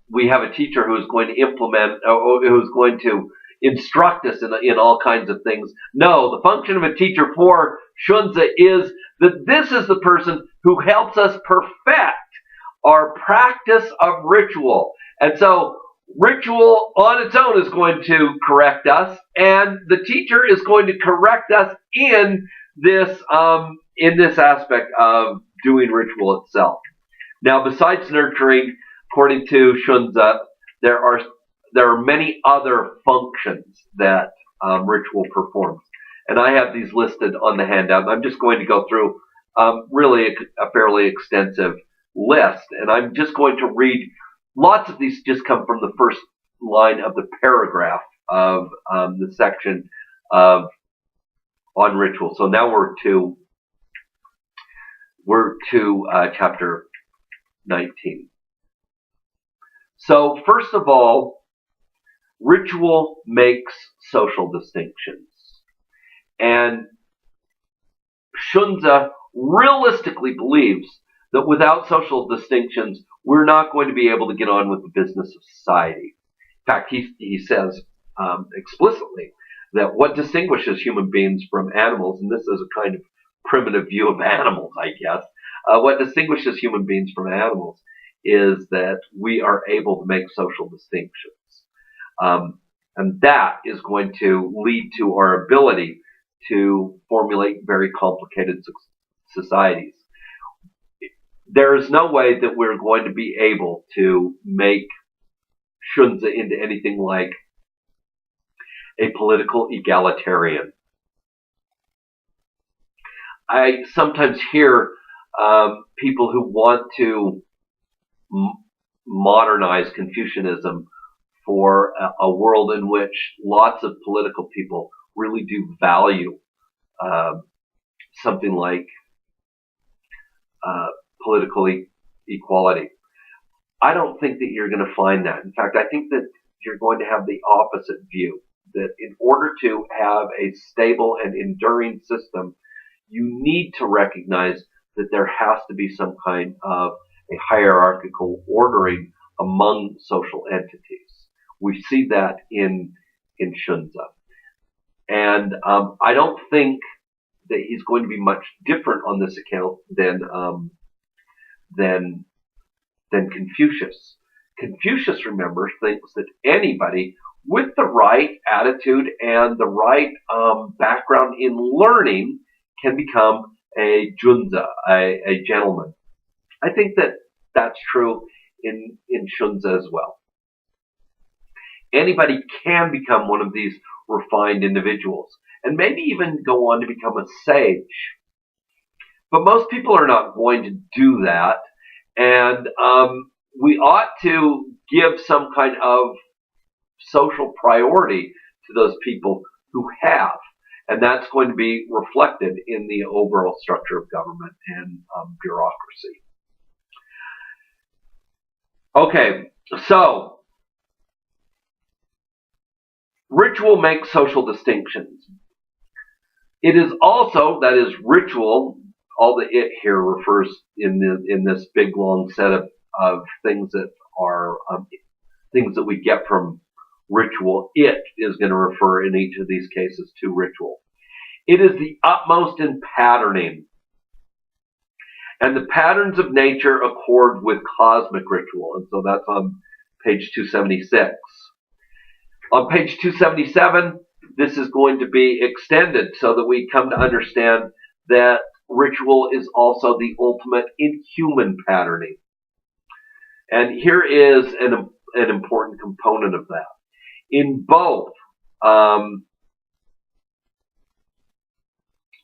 we have a teacher who is going to implement, or who's going to instruct us in all kinds of things. No, the function of a teacher for Xunzi is that this is the person who helps us perfect our practice of ritual. And so ritual on its own is going to correct us, and the teacher is going to correct us in this aspect of doing ritual itself. Now, besides nurturing, according to Xunzi, there are many other functions that ritual performs, and I have these listed on the handout. I'm just going to go through really a fairly extensive list, and I'm just going to read. Lots of these just come from the first line of the paragraph of the section on ritual. So now we're to chapter 19. So first of all, ritual makes social distinctions. And Xunzi realistically believes that without social distinctions, we're not going to be able to get on with the business of society. In fact, he says explicitly that what distinguishes human beings from animals, and this is a kind of primitive view of animals, I guess, what distinguishes human beings from animals is that we are able to make social distinctions. And that is going to lead to our ability to formulate very complicated societies. There is no way that we're going to be able to make Xunzi into anything like a political egalitarian. I sometimes hear people who want to modernize Confucianism for a world in which lots of political people really do value something like political equality. I don't think that you're going to find that. In fact, I think that you're going to have the opposite view, that in order to have a stable and enduring system, you need to recognize that there has to be some kind of a hierarchical ordering among social entities. We see that in Xunzi. And I don't think that he's going to be much different on this account than Confucius. Confucius, remember, thinks that anybody with the right attitude and the right background in learning can become a junzi, a gentleman. I think that that's true in Xunzi as well. Anybody can become one of these refined individuals, and maybe even go on to become a sage. But most people are not going to do that, and we ought to give some kind of social priority to those people who have, and that's going to be reflected in the overall structure of government and bureaucracy. Okay, so ritual makes social distinctions. It is also, that is, ritual. All the "it" here refers in this big long set of things that are things that we get from ritual. It is going to refer in each of these cases to ritual. It is the utmost in patterning, and the patterns of nature accord with cosmic ritual. And so that's on page 276. On page 277, this is going to be extended so that we come to understand that ritual is also the ultimate in human patterning. And here is an important component of that. In both,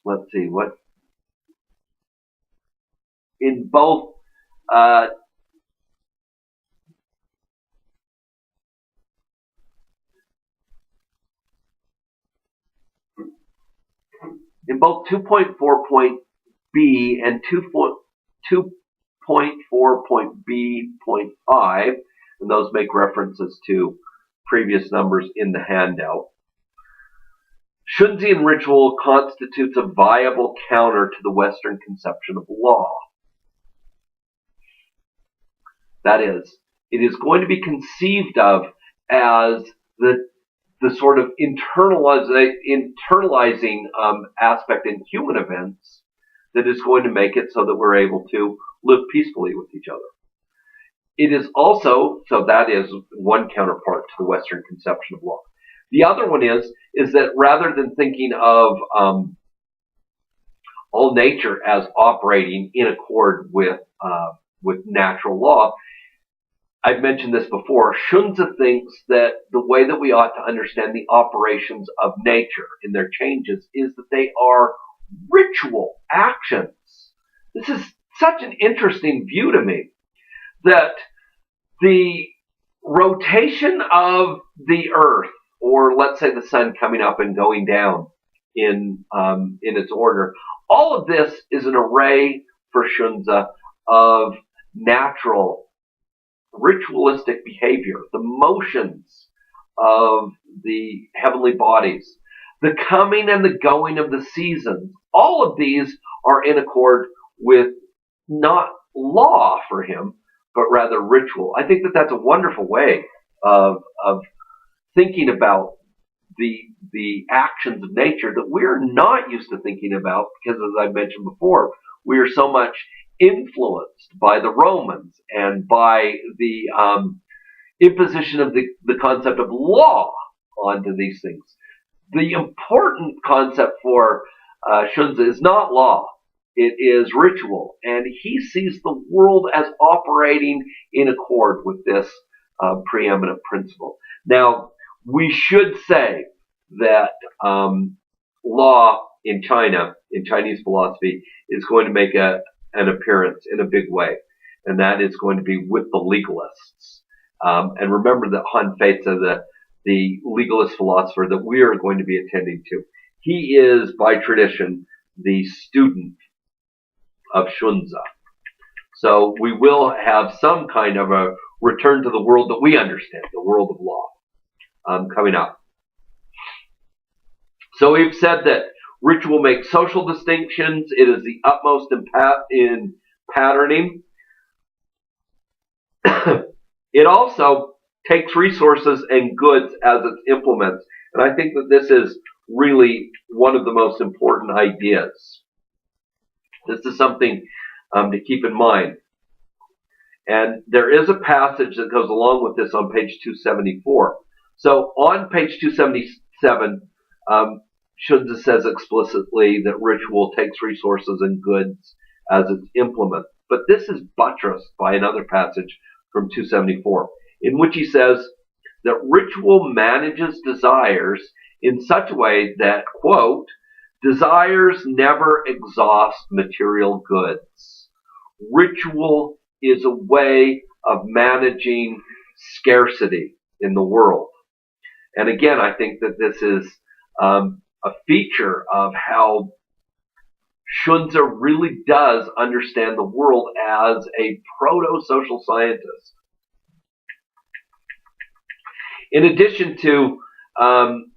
let's see, what, in both in both 2.4.b and 2.4.b.5, and those make references to previous numbers in the handout, Xunzian ritual constitutes a viable counter to the Western conception of law. That is, it is going to be conceived of as the sort of internalizing aspect in human events that is going to make it so that we're able to live peacefully with each other. It is also, so that is one counterpart to the Western conception of law. The other one is that rather than thinking of all nature as operating in accord with natural law, I've mentioned this before, Xunzi thinks that the way that we ought to understand the operations of nature in their changes is that they are ritual actions. This is such an interesting view to me, that the rotation of the earth, or let's say the sun coming up and going down in its order, all of this is an array for Xunzi of natural ritualistic behavior, the motions of the heavenly bodies, the coming and the going of the seasons. All of these are in accord with not law for him, but rather ritual. I think that that's a wonderful way of thinking about the actions of nature that we're not used to thinking about, because as I mentioned before, we are so much influenced by the Romans and by the imposition of the concept of law onto these things. The important concept for Xunzi is not law. It is ritual, and he sees the world as operating in accord with this preeminent principle. Now, we should say that law in China, in Chinese philosophy, is going to make an appearance in a big way, and that is going to be with the legalists. And remember that Han Feizi, the legalist philosopher that we are going to be attending to, he is, by tradition, the student of Xunzi. So we will have some kind of a return to the world that we understand, the world of law, coming up. So we've said that ritual makes social distinctions. It is the utmost in patterning. It also takes resources and goods as its implements. And I think that this is really one of the most important ideas. This is something to keep in mind. And there is a passage that goes along with this on page 274. So on page 277, Xunzi says explicitly that ritual takes resources and goods as its implement. But this is buttressed by another passage from 274, in which he says that ritual manages desires in such a way that, quote, desires never exhaust material goods. Ritual is a way of managing scarcity in the world. And again, I think that this is a feature of how Xunzi really does understand the world as a proto-social scientist. In addition to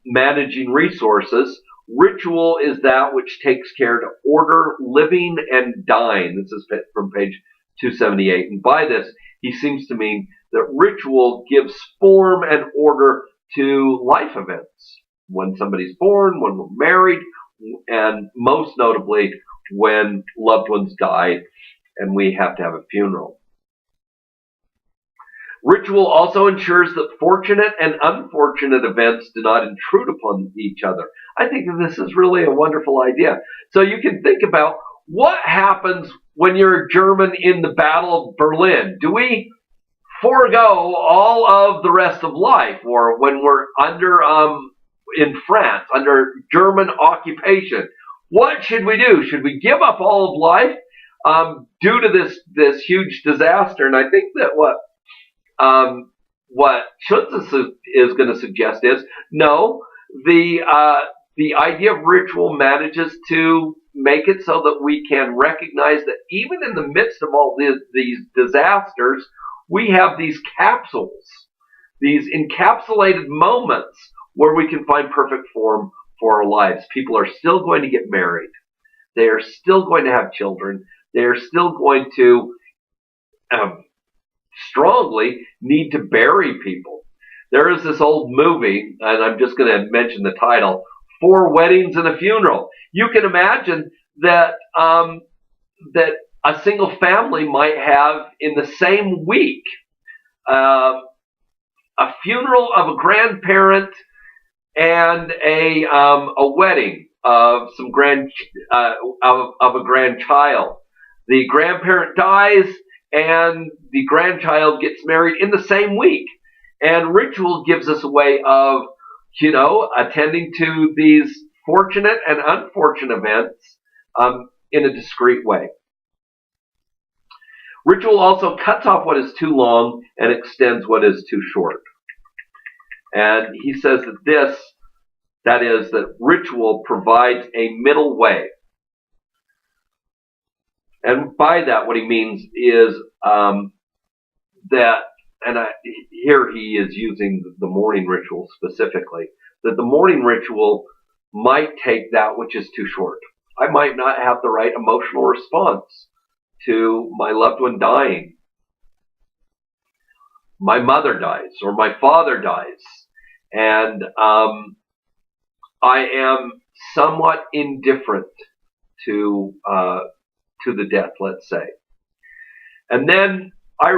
managing resources, ritual is that which takes care to order living and dying. This is from page 278. And by this, he seems to mean that ritual gives form and order to life events. When somebody's born, when we're married, and most notably, when loved ones die and we have to have a funeral. Ritual also ensures that fortunate and unfortunate events do not intrude upon each other. I think this is really a wonderful idea. So you can think about what happens when you're a German in the Battle of Berlin. Do we forego all of the rest of life? Or when we're in France, under German occupation, what should we do? Should we give up all of life due to this huge disaster? And I think that what Xunzi is going to suggest is no. The the idea of ritual manages to make it so that we can recognize that even in the midst of all these disasters, we have these capsules, these encapsulated moments where we can find perfect form for our lives. People are still going to get married. They are still going to have children. They are still going to strongly need to bury people. There is this old movie, and I'm just going to mention the title, 4 Weddings and a Funeral. You can imagine that that a single family might have in the same week a funeral of a grandparent and a wedding of some of a grandchild. The grandparent dies and the grandchild gets married in the same week. And ritual gives us a way of, attending to these fortunate and unfortunate events in a discreet way. Ritual also cuts off what is too long and extends what is too short. And he says that ritual provides a middle way. And by that, what he means is that, here he is using the morning ritual specifically, that the morning ritual might take that which is too short. I might not have the right emotional response to my loved one dying. My mother dies or my father dies, and I am somewhat indifferent to the death, let's say. And then I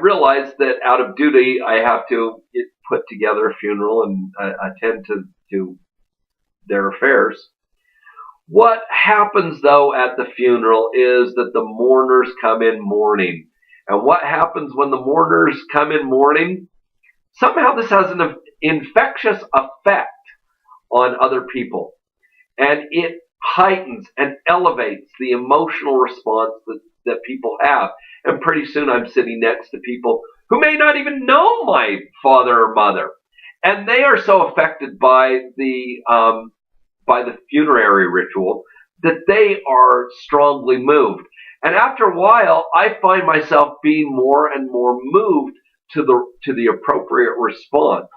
realized that out of duty, I have to put together a funeral and attend to their affairs. What happens, though, at the funeral is that the mourners come in mourning. And what happens when the mourners come in mourning? Somehow this has an infectious effect on other people. And it heightens and elevates the emotional response that people have. And pretty soon I'm sitting next to people who may not even know my father or mother. And they are so affected by the funerary ritual that they are strongly moved. And after a while, I find myself being more and more moved to the appropriate response.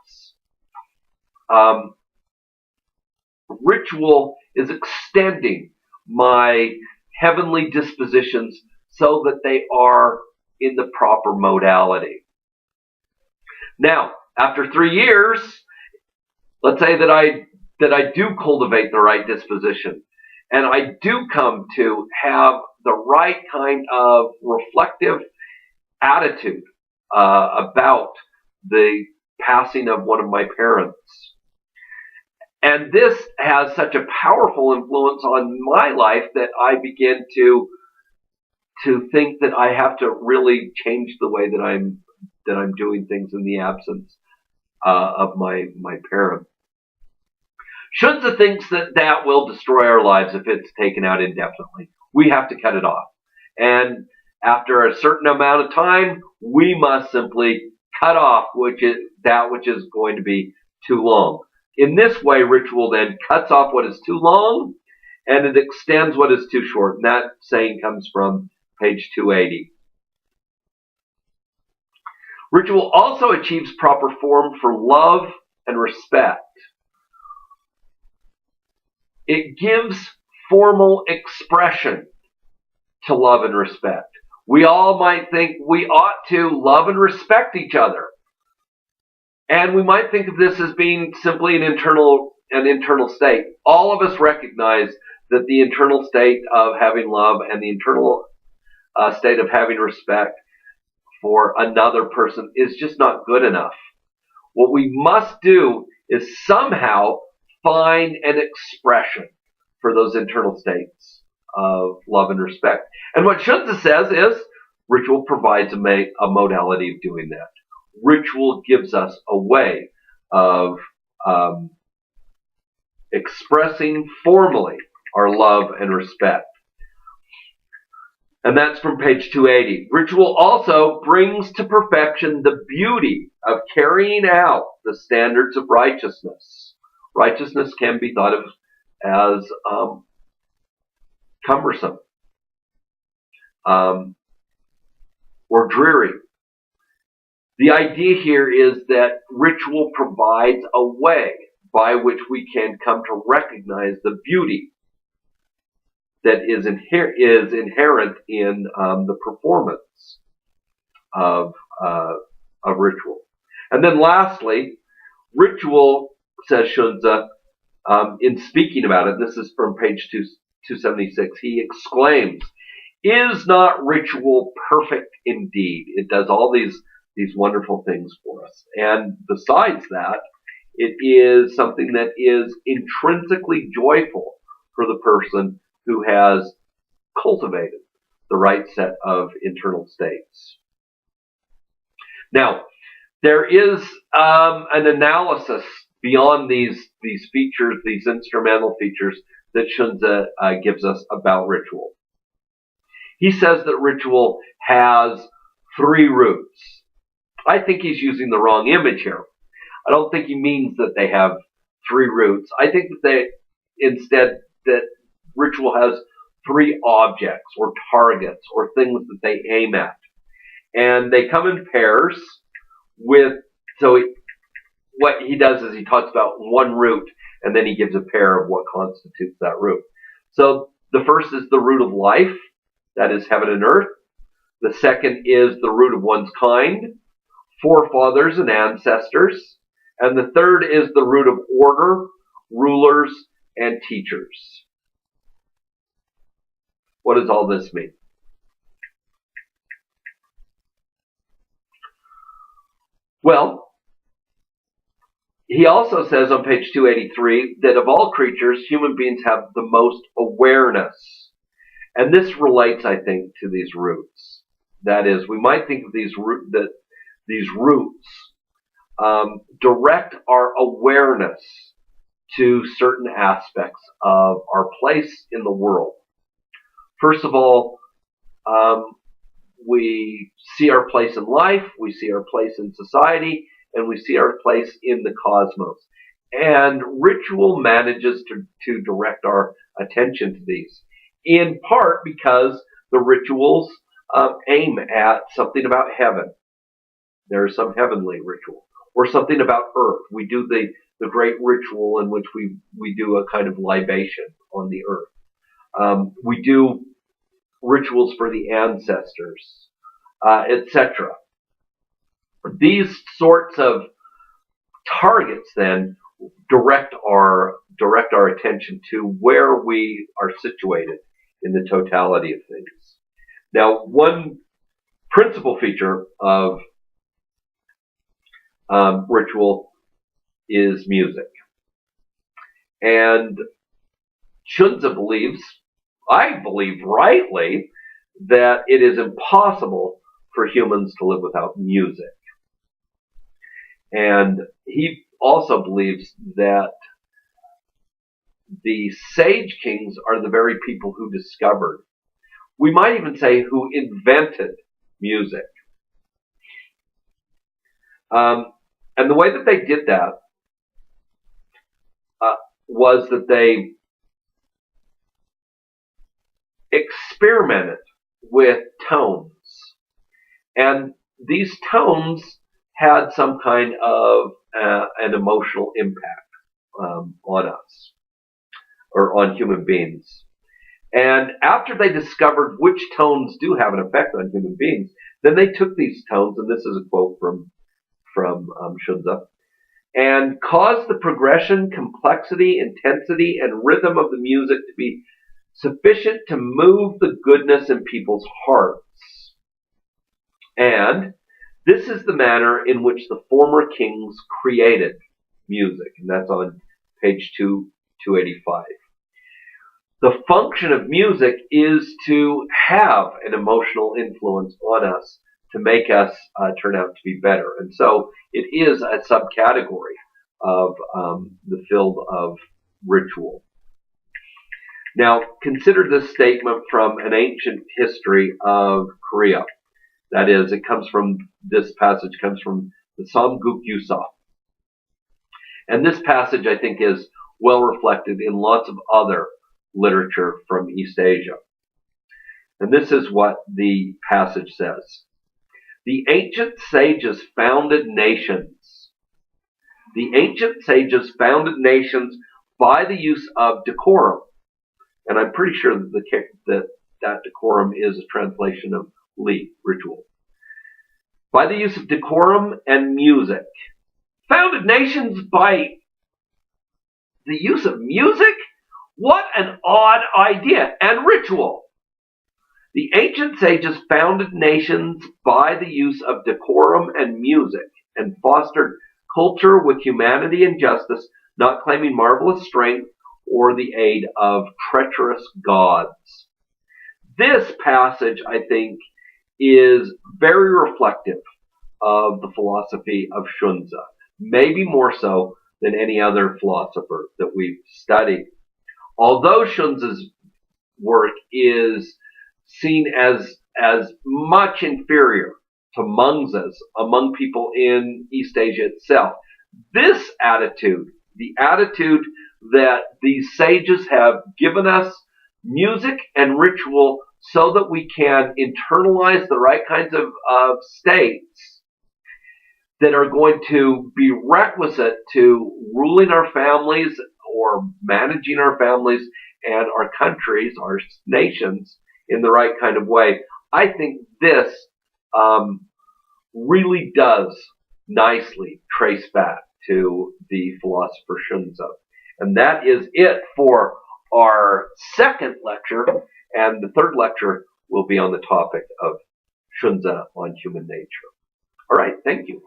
Ritual is extending my heavenly dispositions so that they are in the proper modality. Now, after 3 years, let's say that I do cultivate the right disposition, and I do come to have the right kind of reflective attitude about the passing of one of my parents. And this has such a powerful influence on my life that I begin to think that I have to really change the way that I'm doing things in the absence of my parent. Xunzi thinks that will destroy our lives if it's taken out indefinitely. We have to cut it off. And after a certain amount of time, we must simply cut off which is going to be too long. In this way, ritual then cuts off what is too long, and it extends what is too short. And that saying comes from page 280. Ritual also achieves proper form for love and respect. It gives formal expression to love and respect. We all might think we ought to love and respect each other. And we might think of this as being simply an internal state. All of us recognize that the internal state of having love and the internal state of having respect for another person is just not good enough. What we must do is somehow find an expression for those internal states of love and respect. And what Xunzi says is ritual provides a modality of doing that. Ritual gives us a way of expressing formally our love and respect. And that's from page 280. Ritual also brings to perfection the beauty of carrying out the standards of righteousness. Righteousness can be thought of as cumbersome or dreary. The idea here is that ritual provides a way by which we can come to recognize the beauty that is inherent in the performance of ritual. And then lastly, ritual, says Xunzi, in speaking about it, this is from page 276, he exclaims, "Is not ritual perfect indeed?" It does all these wonderful things for us. And besides that, it is something that is intrinsically joyful for the person who has cultivated the right set of internal states. Now, there is an analysis beyond these features, these instrumental features that Xunzi gives us about ritual. He says that ritual has 3 roots. I think he's using the wrong image here. I don't think he means that they have 3 roots. I think that instead that ritual has 3 objects or targets or things that they aim at. And they come in pairs what he does is he talks about one root and then he gives a pair of what constitutes that root. So the first is the root of life, that is heaven and earth. The second is the root of one's kind, forefathers and ancestors. And the third is the root of order, rulers, and teachers. What does all this mean? Well, he also says on page 283 that of all creatures, human beings have the most awareness. And this relates, I think, to these roots. That is, we might think of these roots direct our awareness to certain aspects of our place in the world. First of all, we see our place in life, we see our place in society, and we see our place in the cosmos. And ritual manages to direct our attention to these, in part because the rituals aim at something about heaven. There is some heavenly ritual. Or something about earth. We do the great ritual in which we do a kind of libation on the earth. We do rituals for the ancestors, etc. These sorts of targets then direct our attention to where we are situated in the totality of things. Now, one principal feature of ritual is music. And Xunzi believes, I believe rightly, that it is impossible for humans to live without music. And he also believes that the sage kings are the very people who discovered, we might even say who invented music. And the way that they did that was that they experimented with tones. And these tones had some kind of an emotional impact on us, or on human beings. And after they discovered which tones do have an effect on human beings, then they took these tones, and this is a quote from Xunzi, and caused the progression, complexity, intensity, and rhythm of the music to be sufficient to move the goodness in people's hearts. And this is the manner in which the former kings created music, and that's on page 285. The function of music is to have an emotional influence on us, to make us turn out to be better. And so it is a subcategory of the field of ritual. Now, consider this statement from an ancient history of Korea. That is, this passage comes from the Samguk Yusa. And this passage, I think, is well reflected in lots of other literature from East Asia. And this is what the passage says. The ancient sages founded nations. The ancient sages founded nations by the use of decorum. And I'm pretty sure that decorum is a translation of li, ritual. By the use of decorum and music. Founded nations by the use of music? What an odd idea. And ritual. The ancient sages founded nations by the use of decorum and music, and fostered culture with humanity and justice, not claiming marvelous strength or the aid of treacherous gods. This passage, I think, is very reflective of the philosophy of Xunzi, maybe more so than any other philosopher that we've studied. Although Xunzi's work is seen as much inferior to Mengzi's among people in East Asia itself, this attitude, the attitude that these sages have given us music and ritual so that we can internalize the right kinds of states that are going to be requisite to ruling our families or managing our families and our countries, our nations, in the right kind of way. I think this really does nicely trace back to the philosopher Xunzi. And that is it for our second lecture. And the third lecture will be on the topic of Xunzi on human nature. All right, thank you.